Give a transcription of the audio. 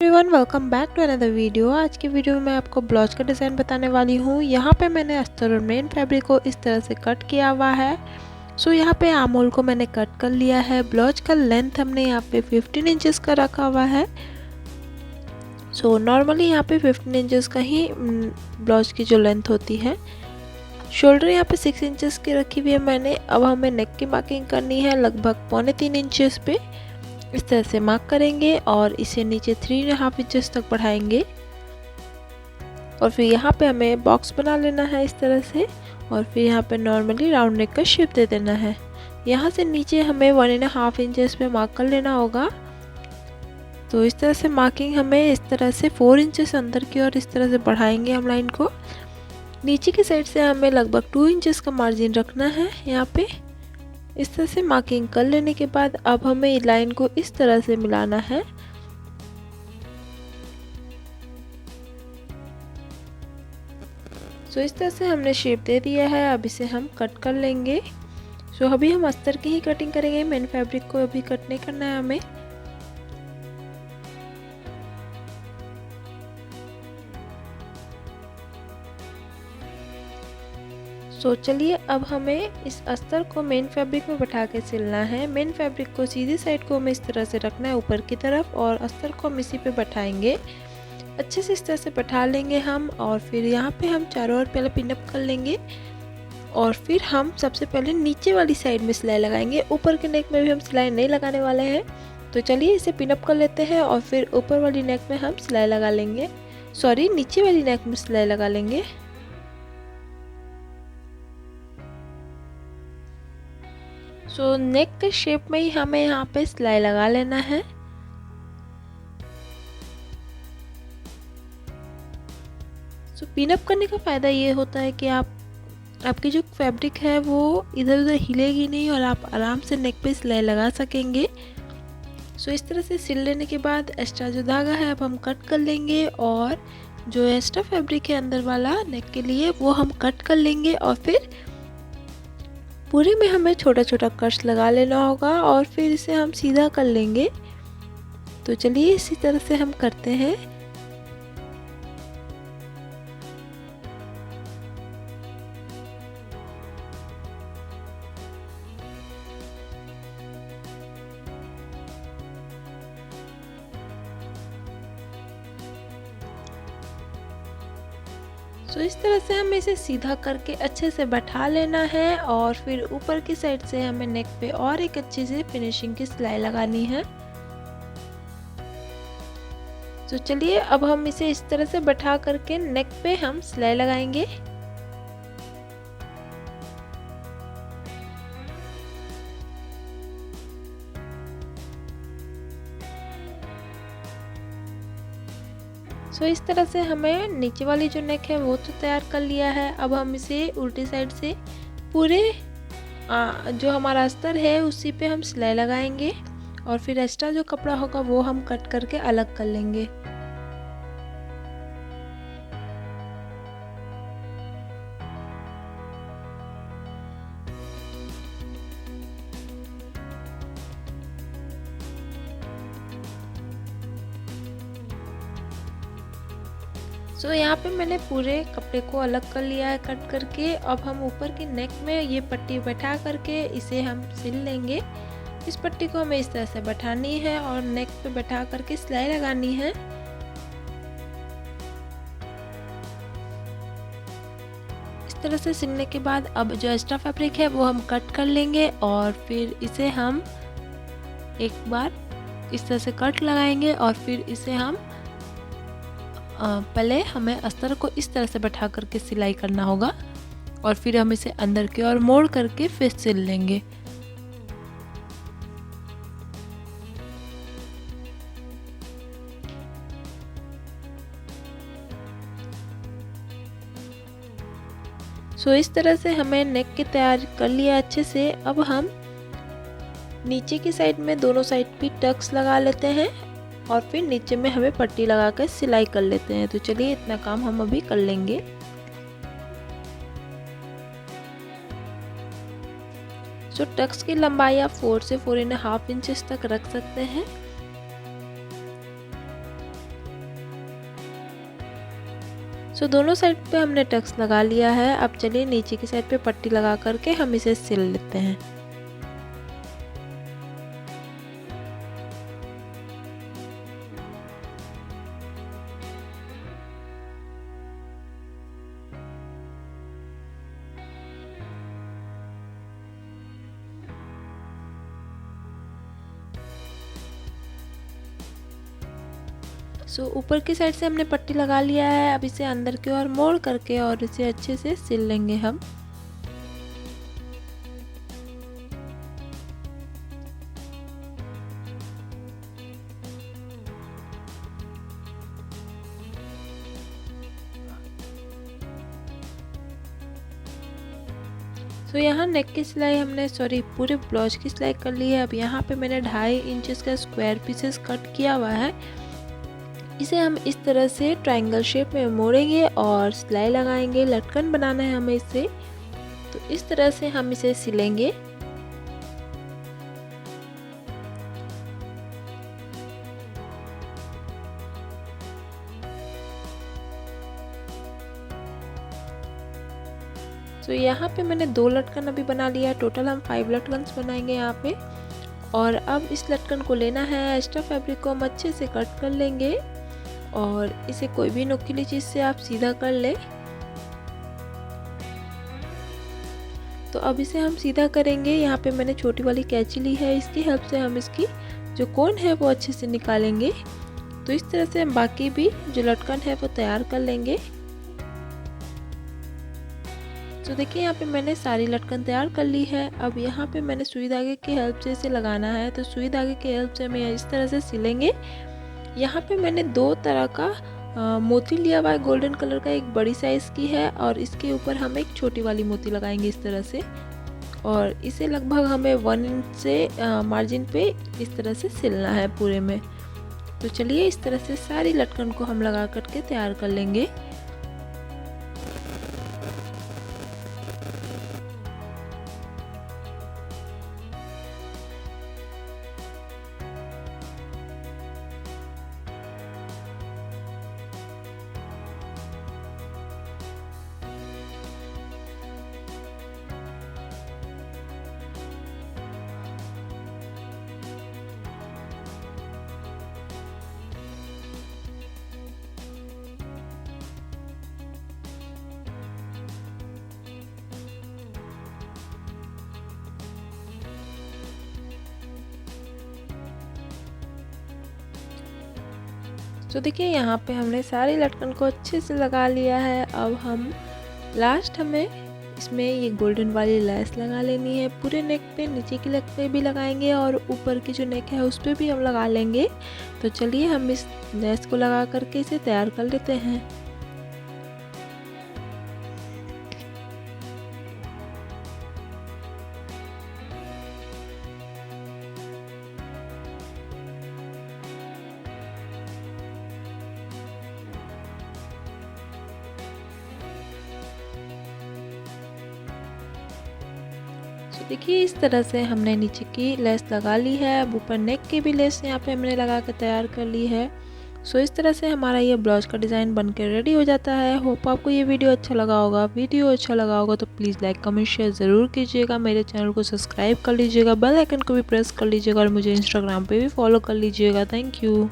Everyone welcome back to another video. आज की video में मैं आपको ब्लाउज का डिज़ाइन बताने वाली हूँ। यहाँ पे मैंने अस्तर और मेन फैब्रिक को इस तरह से कट किया हुआ है। सो यहाँ पे आर्म होल को मैंने कट कर लिया है। ब्लाउज का लेंथ हमने यहाँ पे 15 इंचेस का रखा हुआ है। सो नॉर्मली यहाँ पे 15 इंचेस का ही ब्लाउज की जो लेंथ होती है। शोल्डर यहाँ पे 6 इंचेस की रखी हुई है मैंने। अब हमें नेक की मार्किंग करनी है लगभग 3.25 इंचेस पे। इस तरह से मार्क करेंगे और इसे नीचे 3.5 इंचेस तक बढ़ाएंगे और फिर यहाँ पे हमें बॉक्स बना लेना है इस तरह से। और फिर यहाँ पे नॉर्मली राउंड नेक का शेप दे देना है। यहाँ से नीचे हमें 1.5 इंचेस पे मार्क कर लेना होगा। तो इस तरह से मार्किंग हमें इस तरह से 4 इंचेस अंदर की ओर इस तरह से बढ़ाएंगे हम लाइन को। नीचे की साइड से हमें लगभग 2 इंचेस का मार्जिन रखना है। यहाँ पे इस तरह से मार्किंग कर लेने के बाद अब हमें लाइन को इस तरह से मिलाना है। सो इस तरह से हमने शेप दे दिया है। अब इसे हम कट कर लेंगे। सो अभी हम अस्तर की ही कटिंग करेंगे, मेन फैब्रिक को अभी कट नहीं करना है हमें। सो चलिए अब हमें इस अस्तर को मेन फैब्रिक में बैठा के सिलना है। मेन फैब्रिक को सीधी साइड को हमें इस तरह से रखना है ऊपर की तरफ और अस्तर को हम इसी पे बैठाएंगे। अच्छे से इस तरह से बैठा लेंगे हम और फिर यहाँ पे हम चारों ओर पहले पिनअप कर लेंगे और फिर हम सबसे पहले नीचे वाली साइड में सिलाई लगाएंगे। ऊपर के नेक में भी हम सिलाई नहीं लगाने वाले हैं। तो चलिए इसे पिनअप कर लेते हैं और फिर ऊपर वाली नेक में हम सिलाई लगा लेंगे, सॉरी नीचे वाली नेक में सिलाई लगा लेंगे। सो नेक के शेप में ही हमें यहाँ पे सिलाई लगा लेना है। सो पिनअप करने का फ़ायदा ये होता है कि आपकी जो फैब्रिक है वो इधर उधर हिलेगी नहीं और आप आराम से नेक पे सिलाई लगा सकेंगे। सो इस तरह से सिल लेने के बाद एक्स्ट्रा जो धागा है अब हम कट कर लेंगे और जो एक्स्ट्रा फैब्रिक है अंदर वाला नेक के लिए वो हम कट कर लेंगे और फिर पूरे में हमें छोटा छोटा कट्स लगा लेना होगा और फिर इसे हम सीधा कर लेंगे। तो चलिए इसी तरह से हम करते हैं। सो इस तरह से हमें इसे सीधा करके अच्छे से बैठा लेना है और फिर ऊपर की साइड से हमें नेक पे और एक अच्छी सी फिनिशिंग की सिलाई लगानी है। तो चलिए अब हम इसे इस तरह से बैठा करके नेक पे हम सिलाई लगाएंगे। सो इस तरह से हमें नीचे वाली जो नेक है वो तो तैयार कर लिया है। अब हम इसे उल्टी साइड से पूरे जो हमारा अस्तर है उसी पे हम सिलाई लगाएंगे और फिर एक्स्ट्रा जो कपड़ा होगा वो हम कट करके अलग कर लेंगे। सो यहाँ पे मैंने पूरे कपड़े को अलग कर लिया है कट करके। अब हम ऊपर की नेक में ये पट्टी बैठा करके इसे हम सिल लेंगे। इस पट्टी को हमें इस तरह से बैठानी है और नेक पे बैठा करके सिलाई लगानी है। इस तरह से सिलने के बाद अब जो एक्स्ट्रा फैब्रिक है वो हम कट कर लेंगे और फिर इसे हम एक बार इस तरह से कट लगाएंगे और फिर इसे हम पहले हमें अस्तर को इस तरह से बैठा करके सिलाई करना होगा और फिर हम इसे अंदर की ओर मोड़ करके फिर सिल लेंगे। सो इस तरह से हमें नेक की तैयारी कर लिया अच्छे से। अब हम नीचे की साइड में दोनों साइड भी टक्स लगा लेते हैं और फिर नीचे में हमें पट्टी लगाकर सिलाई कर लेते हैं। तो चलिए इतना काम हम अभी कर लेंगे। सो टक्स की लंबाई आप 4 से 4.5 इंचेस तक रख सकते हैं। सो दोनों साइड पे हमने टक्स लगा लिया है। अब चलिए नीचे की साइड पे पट्टी लगा करके हम इसे सिल लेते हैं। ऊपर की साइड से हमने पट्टी लगा लिया है। अब इसे अंदर की ओर मोड़ करके और इसे अच्छे से सिल लेंगे हम। यहाँ नेक की सिलाई हमने पूरे ब्लाउज की सिलाई कर ली है। अब यहाँ पे मैंने 2.5 इंचेस का स्क्वायर पीसेस कट किया हुआ है। इसे हम इस तरह से ट्रायंगल शेप में मोड़ेंगे और सिलाई लगाएंगे। लटकन बनाना है हमें इसे, तो इस तरह से हम इसे सिलेंगे। यहाँ पे मैंने 2 लटकन अभी बना लिया। टोटल हम 5 लटकन बनाएंगे यहाँ पे। और अब इस लटकन को लेना है, एक्स्ट्रा फैब्रिक को हम अच्छे से कट कर लेंगे और इसे कोई भी नुकीली चीज़ से आप सीधा कर ले। तो अब इसे हम सीधा करेंगे। यहाँ पे मैंने छोटी वाली कैंची ली है, इसकी हेल्प से हम इसकी जो कोन है वो अच्छे से निकालेंगे। तो इस तरह से हम बाकी भी जो लटकन है वो तैयार कर लेंगे। तो देखिए यहाँ पे मैंने सारी लटकन तैयार कर ली है। अब यहाँ पे मैंने सुई धागे की हेल्प से इसे लगाना है। तो सुई धागे की हेल्प से हम इस तरह से सिलेंगे। यहाँ पे मैंने 2 तरह का मोती लिया हुआ है। गोल्डन कलर का एक बड़ी साइज़ की है और इसके ऊपर हम एक छोटी वाली मोती लगाएंगे इस तरह से। और इसे लगभग हमें 1 इंच से मार्जिन पे इस तरह से सिलना है पूरे में। तो चलिए इस तरह से सारी लटकन को हम लगा करके तैयार कर लेंगे। तो देखिए यहाँ पे हमने सारी लटकन को अच्छे से लगा लिया है। अब हम लास्ट हमें इसमें ये गोल्डन वाली लेस लगा लेनी है। पूरे नेक पे, नीचे की लेग पे भी लगाएंगे और ऊपर की जो नेक है उस पर भी हम लगा लेंगे। तो चलिए हम इस लेस को लगा करके इसे तैयार कर लेते हैं। देखिए इस तरह से हमने नीचे की लेस लगा ली है। अब ऊपर नेक की भी लेस यहाँ पे हमने लगा कर तैयार कर ली है। इस तरह से हमारा ये ब्लाउज का डिज़ाइन बनकर रेडी हो जाता है। होप आपको ये वीडियो अच्छा लगा होगा। वीडियो अच्छा लगा होगा तो प्लीज़ लाइक कमेंट शेयर ज़रूर कीजिएगा। मेरे चैनल को सब्सक्राइब कर लीजिएगा, बेल आइकन को भी प्रेस कर लीजिएगा और मुझे इंस्टाग्राम पे भी फॉलो कर लीजिएगा। Thank you.